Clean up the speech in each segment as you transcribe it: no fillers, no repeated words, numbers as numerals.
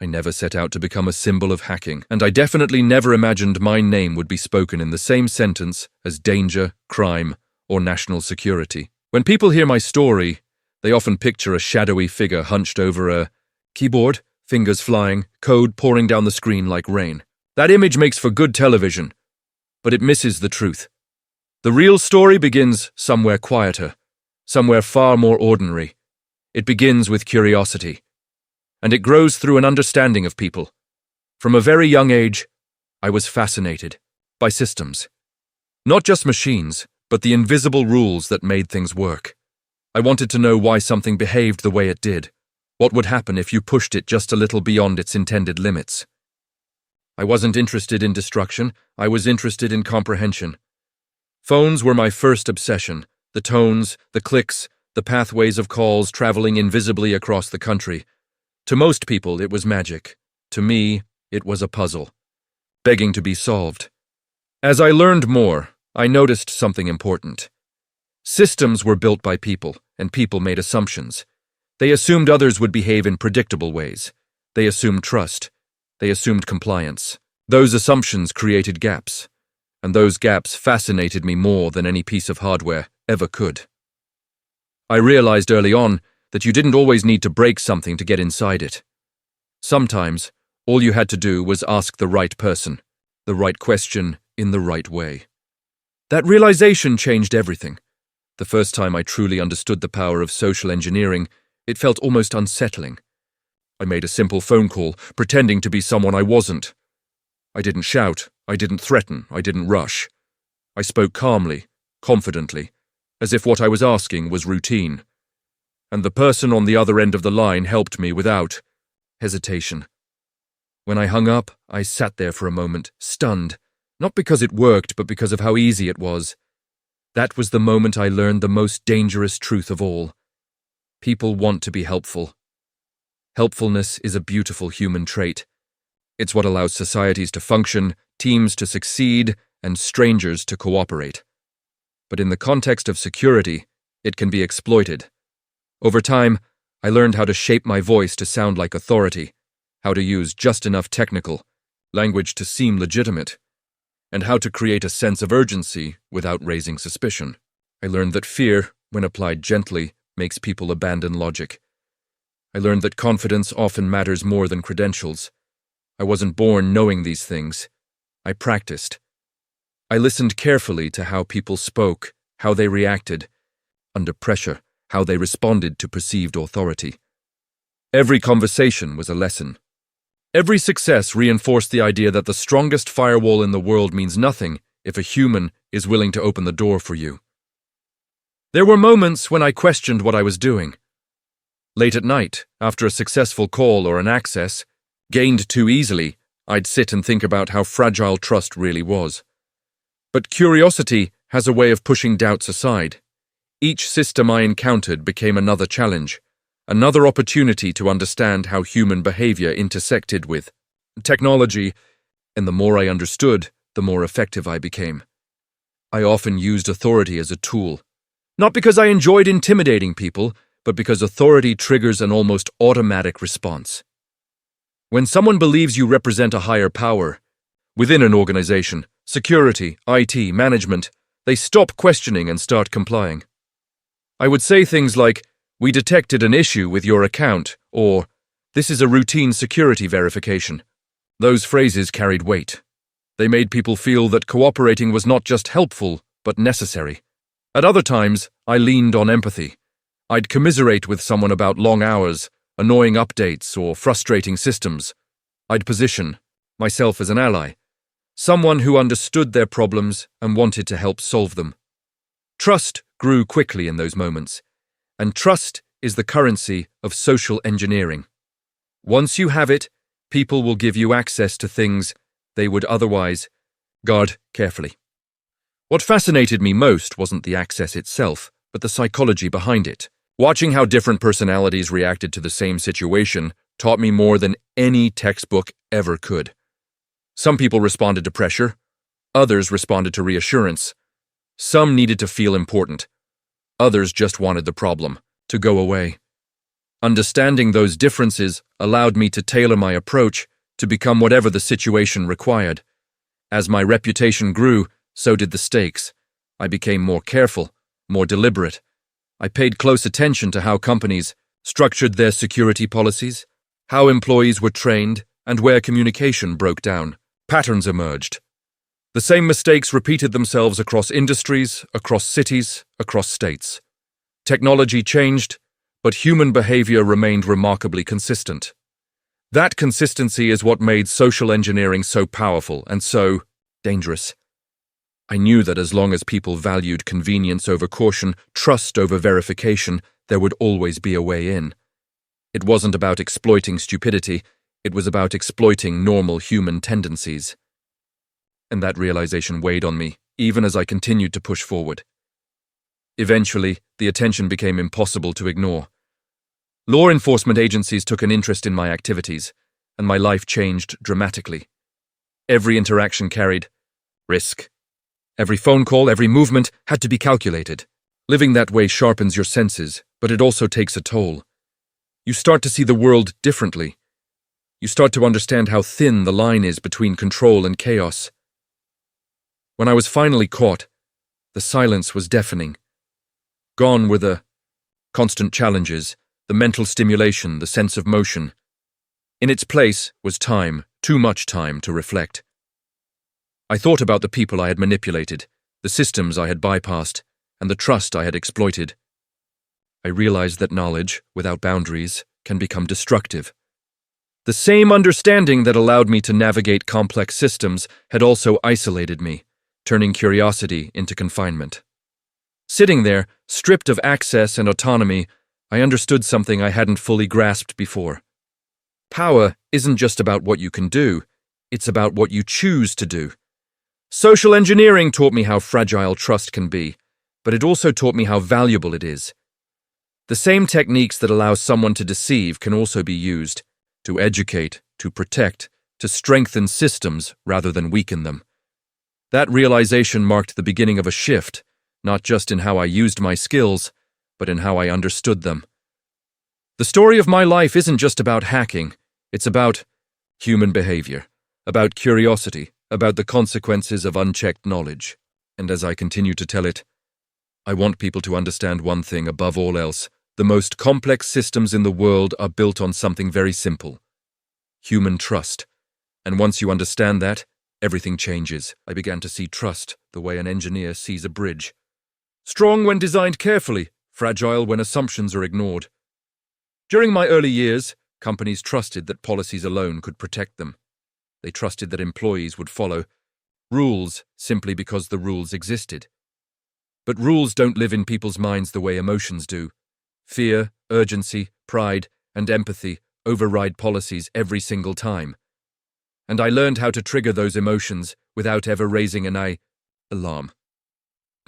I never set out to become a symbol of hacking, and I definitely never imagined my name would be spoken in the same sentence as danger, crime, or national security. When people hear my story, they often picture a shadowy figure hunched over a keyboard, fingers flying, code pouring down the screen like rain. That image makes for good television, but it misses the truth. The real story begins somewhere quieter, somewhere far more ordinary. It begins with curiosity, and it grows through an understanding of people. From a very young age, I was fascinated by systems. Not just machines, but the invisible rules that made things work. I wanted to know why something behaved the way it did. What would happen if you pushed it just a little beyond its intended limits? I wasn't interested in destruction, I was interested in comprehension. Phones were my first obsession. The tones, the clicks, the pathways of calls traveling invisibly across the country. To most people, it was magic. To me, it was a puzzle, begging to be solved. As I learned more, I noticed something important. Systems were built by people, and people made assumptions. They assumed others would behave in predictable ways. They assumed trust. They assumed compliance. Those assumptions created gaps, and those gaps fascinated me more than any piece of hardware ever could. I realized early on that you didn't always need to break something to get inside it. Sometimes, all you had to do was ask the right person, the right question in the right way. That realization changed everything. The first time I truly understood the power of social engineering, it felt almost unsettling. I made a simple phone call, pretending to be someone I wasn't. I didn't shout, I didn't threaten, I didn't rush. I spoke calmly, confidently, as if what I was asking was routine. And the person on the other end of the line helped me without hesitation. When I hung up, I sat there for a moment, stunned, not because it worked, but because of how easy it was. That was the moment I learned the most dangerous truth of all. People want to be helpful. Helpfulness is a beautiful human trait. It's what allows societies to function, teams to succeed, and strangers to cooperate. But in the context of security, it can be exploited. Over time, I learned how to shape my voice to sound like authority, how to use just enough technical language to seem legitimate, and how to create a sense of urgency without raising suspicion. I learned that fear, when applied gently, makes people abandon logic. I learned that confidence often matters more than credentials. I wasn't born knowing these things. I practiced. I listened carefully to how people spoke, how they reacted under pressure, how they responded to perceived authority. Every conversation was a lesson. Every success reinforced the idea that the strongest firewall in the world means nothing if a human is willing to open the door for you. There were moments when I questioned what I was doing. Late at night, after a successful call or an access, gained too easily, I'd sit and think about how fragile trust really was. But curiosity has a way of pushing doubts aside. Each system I encountered became another challenge, another opportunity to understand how human behavior intersected with technology, and the more I understood, the more effective I became. I often used authority as a tool, not because I enjoyed intimidating people, but because authority triggers an almost automatic response. When someone believes you represent a higher power, within an organization, security, IT, management, they stop questioning and start complying. I would say things like, "We detected an issue with your account," or "This is a routine security verification." Those phrases carried weight. They made people feel that cooperating was not just helpful, but necessary. At other times, I leaned on empathy. I'd commiserate with someone about long hours, annoying updates, or frustrating systems. I'd position myself as an ally, someone who understood their problems and wanted to help solve them. Trust grew quickly in those moments, and trust is the currency of social engineering. Once you have it, people will give you access to things they would otherwise guard carefully. What fascinated me most wasn't the access itself, but the psychology behind it. Watching how different personalities reacted to the same situation taught me more than any textbook ever could. Some people responded to pressure, others responded to reassurance. Some needed to feel important, others just wanted the problem to go away. Understanding those differences allowed me to tailor my approach to become whatever the situation required. As my reputation grew, so did the stakes. I became more careful, more deliberate. I paid close attention to how companies structured their security policies, how employees were trained, and where communication broke down. Patterns emerged. The same mistakes repeated themselves across industries, across cities, across states. Technology changed, but human behavior remained remarkably consistent. That consistency is what made social engineering so powerful and so dangerous. I knew that as long as people valued convenience over caution, trust over verification, there would always be a way in. It wasn't about exploiting stupidity, it was about exploiting normal human tendencies. And that realization weighed on me, even as I continued to push forward. Eventually, the attention became impossible to ignore. Law enforcement agencies took an interest in my activities, and my life changed dramatically. Every interaction carried risk. Every phone call, every movement had to be calculated. Living that way sharpens your senses, but it also takes a toll. You start to see the world differently. You start to understand how thin the line is between control and chaos. When I was finally caught, the silence was deafening. Gone were the constant challenges, the mental stimulation, the sense of motion. In its place was time, too much time to reflect. I thought about the people I had manipulated, the systems I had bypassed, and the trust I had exploited. I realized that knowledge, without boundaries, can become destructive. The same understanding that allowed me to navigate complex systems had also isolated me, turning curiosity into confinement. Sitting there, stripped of access and autonomy, I understood something I hadn't fully grasped before. Power isn't just about what you can do, it's about what you choose to do. Social engineering taught me how fragile trust can be, but it also taught me how valuable it is. The same techniques that allow someone to deceive can also be used to educate, to protect, to strengthen systems rather than weaken them. That realization marked the beginning of a shift, not just in how I used my skills, but in how I understood them. The story of my life isn't just about hacking, it's about human behavior, about curiosity, about the consequences of unchecked knowledge. And as I continue to tell it, I want people to understand one thing above all else. The most complex systems in the world are built on something very simple: human trust. And once you understand that, everything changes. I began to see trust the way an engineer sees a bridge. Strong when designed carefully, fragile when assumptions are ignored. During my early years, companies trusted that policies alone could protect them. They trusted that employees would follow rules simply because the rules existed. But rules don't live in people's minds the way emotions do. Fear, urgency, pride, and empathy override policies every single time. And I learned how to trigger those emotions without ever raising an alarm.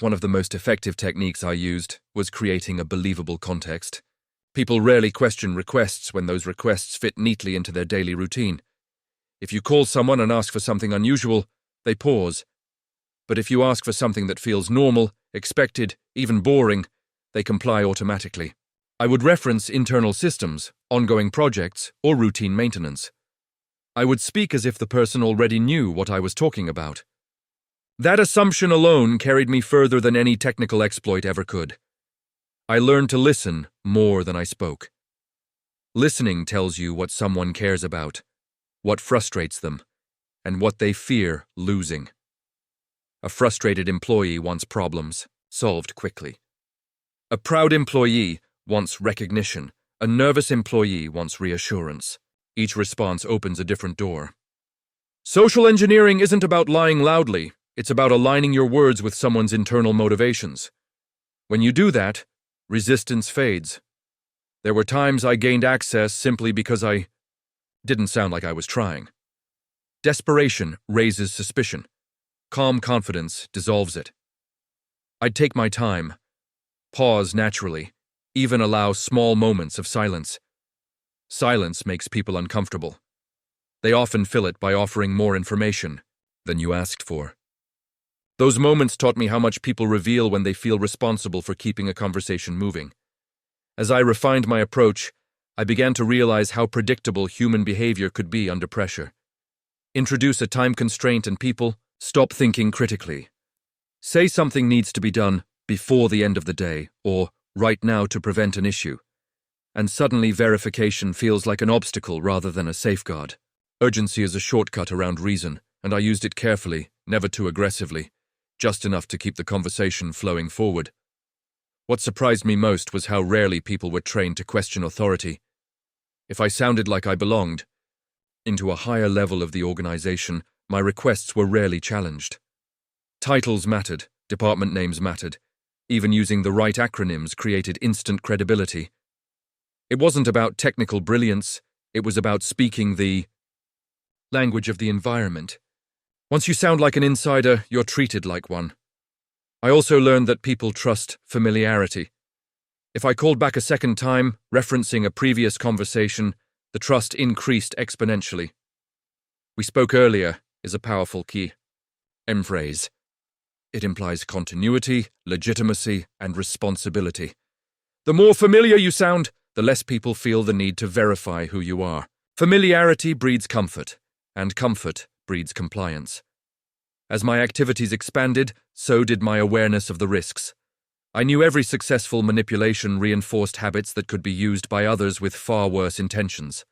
One of the most effective techniques I used was creating a believable context. People rarely question requests when those requests fit neatly into their daily routine. If you call someone and ask for something unusual, they pause. But if you ask for something that feels normal, expected, even boring, they comply automatically. I would reference internal systems, ongoing projects, or routine maintenance. I would speak as if the person already knew what I was talking about. That assumption alone carried me further than any technical exploit ever could. I learned to listen more than I spoke. Listening tells you what someone cares about, what frustrates them, and what they fear losing. A frustrated employee wants problems solved quickly. A proud employee wants recognition. A nervous employee wants reassurance. Each response opens a different door. Social engineering isn't about lying loudly. It's about aligning your words with someone's internal motivations. When you do that, resistance fades. There were times I gained access simply because I didn't sound like I was trying. Desperation raises suspicion. Calm confidence dissolves it. I'd take my time, pause naturally, even allow small moments of silence. Silence makes people uncomfortable. They often fill it by offering more information than you asked for. Those moments taught me how much people reveal when they feel responsible for keeping a conversation moving. As I refined my approach, I began to realize how predictable human behavior could be under pressure. Introduce a time constraint and people stop thinking critically. Say something needs to be done before the end of the day or right now to prevent an issue. And suddenly verification feels like an obstacle rather than a safeguard. Urgency is a shortcut around reason, and I used it carefully, never too aggressively, just enough to keep the conversation flowing forward. What surprised me most was how rarely people were trained to question authority. If I sounded like I belonged into a higher level of the organization, my requests were rarely challenged. Titles mattered, department names mattered. Even using the right acronyms created instant credibility. It wasn't about technical brilliance, it was about speaking the language of the environment. Once you sound like an insider, you're treated like one. I also learned that people trust familiarity. If I called back a second time, referencing a previous conversation, the trust increased exponentially. "We spoke earlier" is a powerful key. Phrase. It implies continuity, legitimacy, and responsibility. The more familiar you sound, the less people feel the need to verify who you are. Familiarity breeds comfort, and comfort breeds compliance. As my activities expanded, so did my awareness of the risks. I knew every successful manipulation reinforced habits that could be used by others with far worse intentions.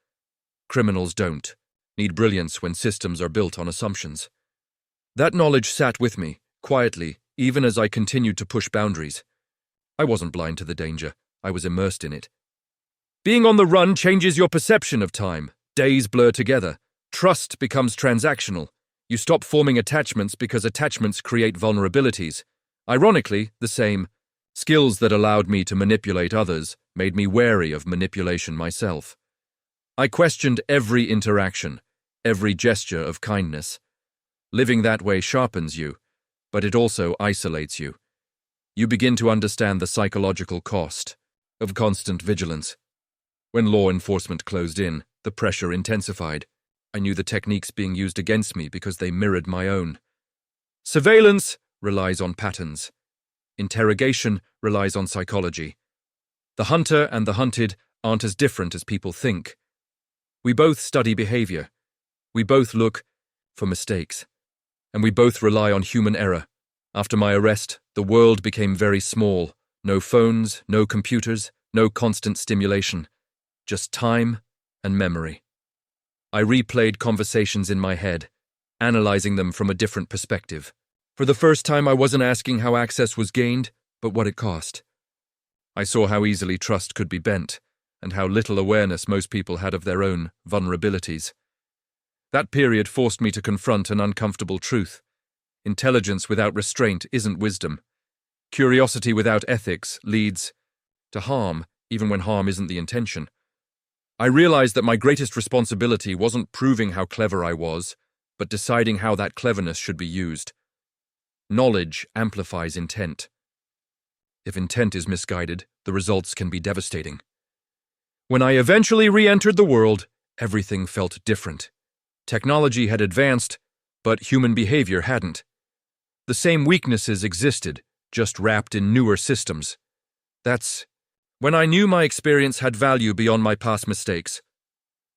Criminals don't need brilliance when systems are built on assumptions. That knowledge sat with me, quietly, even as I continued to push boundaries. I wasn't blind to the danger, I was immersed in it. Being on the run changes your perception of time. Days blur together. Trust becomes transactional. You stop forming attachments because attachments create vulnerabilities. Ironically, the same skills that allowed me to manipulate others made me wary of manipulation myself. I questioned every interaction, every gesture of kindness. Living that way sharpens you, but it also isolates you. You begin to understand the psychological cost of constant vigilance. When law enforcement closed in, the pressure intensified. I knew the techniques being used against me because they mirrored my own. Surveillance relies on patterns. Interrogation relies on psychology. The hunter and the hunted aren't as different as people think. We both study behavior. We both look for mistakes. And we both rely on human error. After my arrest, the world became very small. No phones, no computers, no constant stimulation. Just time and memory. I replayed conversations in my head, analyzing them from a different perspective. For the first time, I wasn't asking how access was gained, but what it cost. I saw how easily trust could be bent, and how little awareness most people had of their own vulnerabilities. That period forced me to confront an uncomfortable truth. Intelligence without restraint isn't wisdom. Curiosity without ethics leads to harm, even when harm isn't the intention. I realized that my greatest responsibility wasn't proving how clever I was, but deciding how that cleverness should be used. Knowledge amplifies intent. If intent is misguided, the results can be devastating. When I eventually re-entered the world, everything felt different. Technology had advanced, but human behavior hadn't. The same weaknesses existed, just wrapped in newer systems. That's when I knew my experience had value beyond my past mistakes.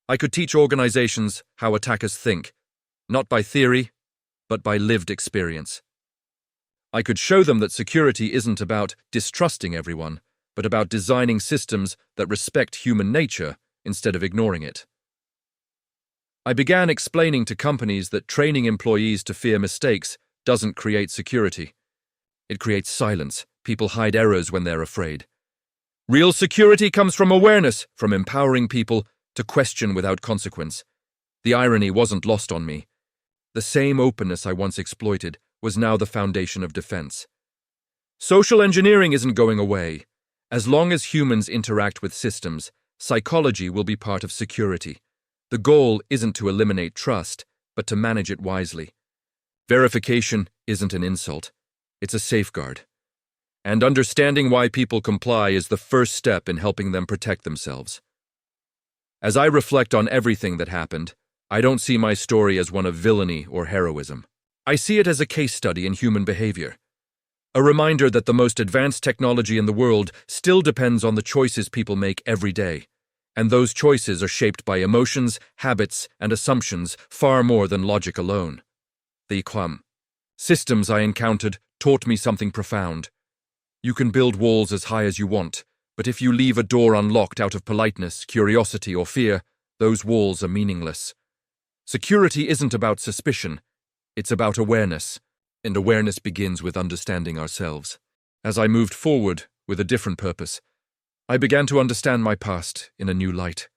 I could teach organizations how attackers think, not by theory, but by lived experience. I could show them that security isn't about distrusting everyone, but about designing systems that respect human nature instead of ignoring it. I began explaining to companies that training employees to fear mistakes doesn't create security. It creates silence. People hide errors when they're afraid. Real security comes from awareness, from empowering people to question without consequence. The irony wasn't lost on me. The same openness I once exploited was now the foundation of defense. Social engineering isn't going away. As long as humans interact with systems, psychology will be part of security. The goal isn't to eliminate trust, but to manage it wisely. Verification isn't an insult. It's a safeguard. And understanding why people comply is the first step in helping them protect themselves. As I reflect on everything that happened, I don't see my story as one of villainy or heroism. I see it as a case study in human behavior. A reminder that the most advanced technology in the world still depends on the choices people make every day. And those choices are shaped by emotions, habits, and assumptions far more than logic alone. The systems I encountered taught me something profound. You can build walls as high as you want, but if you leave a door unlocked out of politeness, curiosity, or fear, those walls are meaningless. Security isn't about suspicion, it's about awareness, and awareness begins with understanding ourselves. As I moved forward with a different purpose, I began to understand my past in a new light.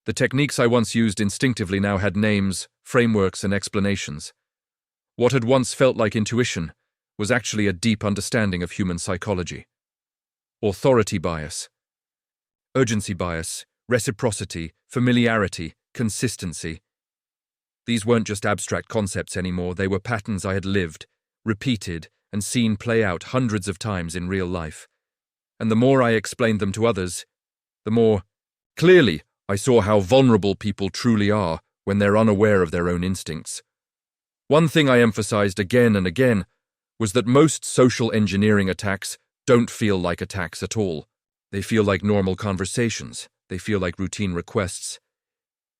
The techniques I once used instinctively now had names, frameworks, and explanations. What had once felt like intuition was actually a deep understanding of human psychology. Authority bias, urgency bias, reciprocity, familiarity, consistency. These weren't just abstract concepts anymore, they were patterns I had lived, repeated, and seen play out hundreds of times in real life. And the more I explained them to others, the more clearly I saw how vulnerable people truly are when they're unaware of their own instincts. One thing I emphasized again and again was that most social engineering attacks don't feel like attacks at all. They feel like normal conversations. They feel like routine requests.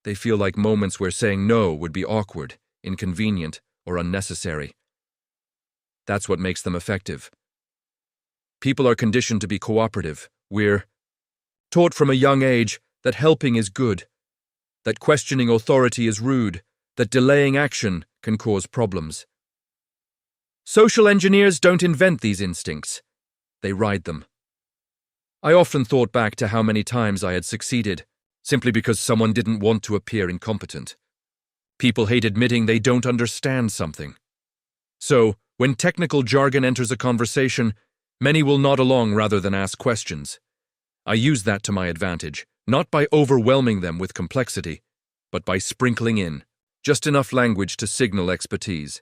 They feel like moments where saying no would be awkward, inconvenient, or unnecessary. That's what makes them effective. People are conditioned to be cooperative. We're taught from a young age that helping is good, that questioning authority is rude, that delaying action can cause problems. Social engineers don't invent these instincts. They ride them. I often thought back to how many times I had succeeded, simply because someone didn't want to appear incompetent. People hate admitting they don't understand something. So, when technical jargon enters a conversation, many will nod along rather than ask questions. I use that to my advantage, not by overwhelming them with complexity, but by sprinkling in just enough language to signal expertise.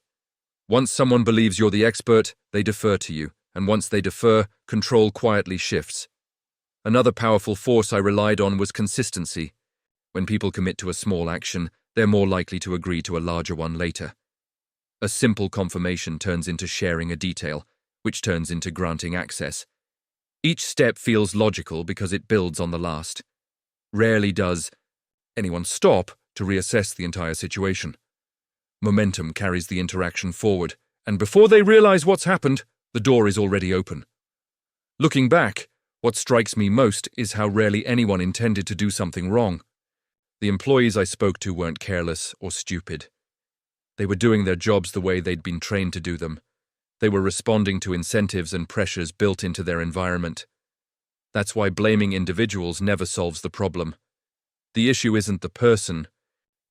Once someone believes you're the expert, they defer to you, and once they defer, control quietly shifts. Another powerful force I relied on was consistency. When people commit to a small action, they're more likely to agree to a larger one later. A simple confirmation turns into sharing a detail, which turns into granting access. Each step feels logical because it builds on the last. Rarely does anyone stop to reassess the entire situation. Momentum carries the interaction forward, and before they realize what's happened, the door is already open. Looking back, what strikes me most is how rarely anyone intended to do something wrong. The employees I spoke to weren't careless or stupid. They were doing their jobs the way they'd been trained to do them. They were responding to incentives and pressures built into their environment. That's why blaming individuals never solves the problem. The issue isn't the person.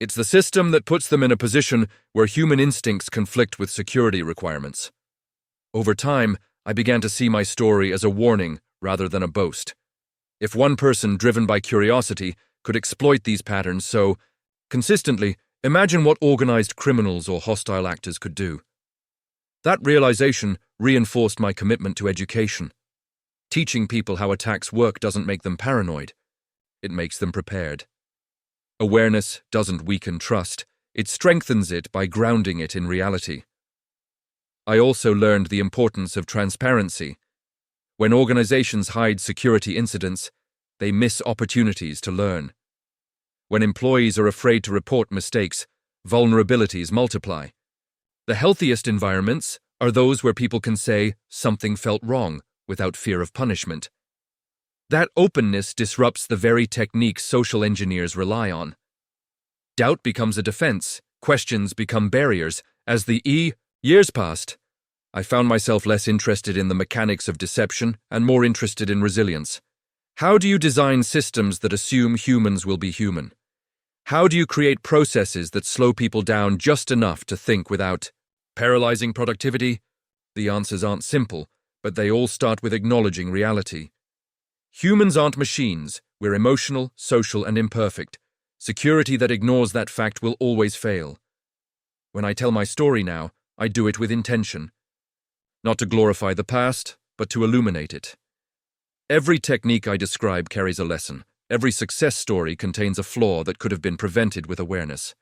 It's the system that puts them in a position where human instincts conflict with security requirements. Over time, I began to see my story as a warning rather than a boast. If one person, driven by curiosity, could exploit these patterns so consistently, imagine what organized criminals or hostile actors could do. That realization reinforced my commitment to education. Teaching people how attacks work doesn't make them paranoid. It makes them prepared. Awareness doesn't weaken trust. It strengthens it by grounding it in reality. I also learned the importance of transparency. When organizations hide security incidents, they miss opportunities to learn. When employees are afraid to report mistakes, vulnerabilities multiply. The healthiest environments are those where people can say something felt wrong without fear of punishment. That openness disrupts the very techniques social engineers rely on. Doubt becomes a defense, questions become barriers. As the years passed, I found myself less interested in the mechanics of deception and more interested in resilience. How do you design systems that assume humans will be human? How do you create processes that slow people down just enough to think without paralyzing productivity? The answers aren't simple, but they all start with acknowledging reality. Humans aren't machines. We're emotional, social, and imperfect. Security that ignores that fact will always fail. When I tell my story now, I do it with intention. Not to glorify the past, but to illuminate it. Every technique I describe carries a lesson. Every success story contains a flaw that could have been prevented with awareness.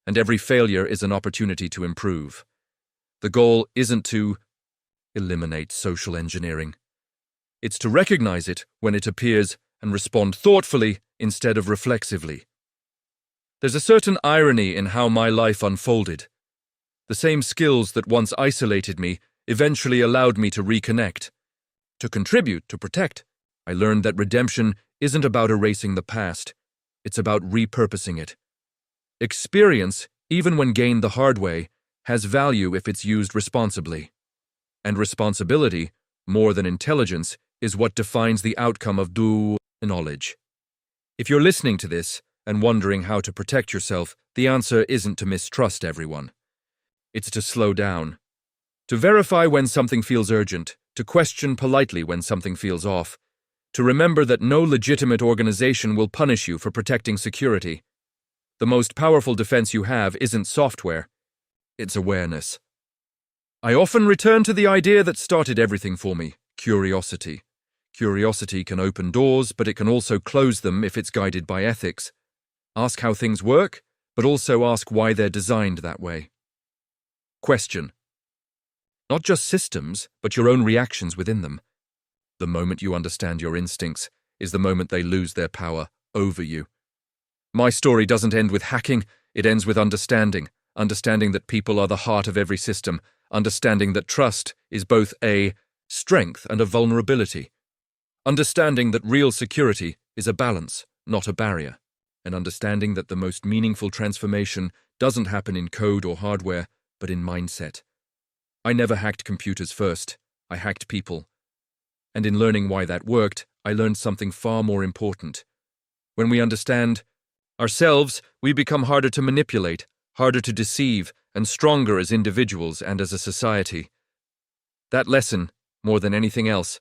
And every failure is an opportunity to improve. The goal isn't to eliminate social engineering. It's to recognize it when it appears and respond thoughtfully instead of reflexively. There's a certain irony in how my life unfolded. The same skills that once isolated me eventually allowed me to reconnect, to contribute, to protect. I learned that redemption isn't about erasing the past, it's about repurposing it. Experience, even when gained the hard way, has value if it's used responsibly. And responsibility, more than intelligence, is what defines the outcome of due knowledge. If you're listening to this and wondering how to protect yourself, the answer isn't to mistrust everyone. It's to slow down, to verify when something feels urgent, to question politely when something feels off, to remember that no legitimate organization will punish you for protecting security. The most powerful defense you have isn't software, it's awareness. I often return to the idea that started everything for me: curiosity. Curiosity can open doors, but it can also close them if it's guided by ethics. Ask how things work, but also ask why they're designed that way. Question. Not just systems, but your own reactions within them. The moment you understand your instincts is the moment they lose their power over you. My story doesn't end with hacking, it ends with understanding. Understanding that people are the heart of every system. Understanding that trust is both a strength and a vulnerability. Understanding that real security is a balance, not a barrier. And understanding that the most meaningful transformation doesn't happen in code or hardware, but in mindset. I never hacked computers first, I hacked people. And in learning why that worked, I learned something far more important. When we understand ourselves, we become harder to manipulate, harder to deceive, and stronger as individuals and as a society. That lesson, more than anything else,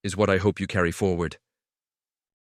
is what I hope you carry forward.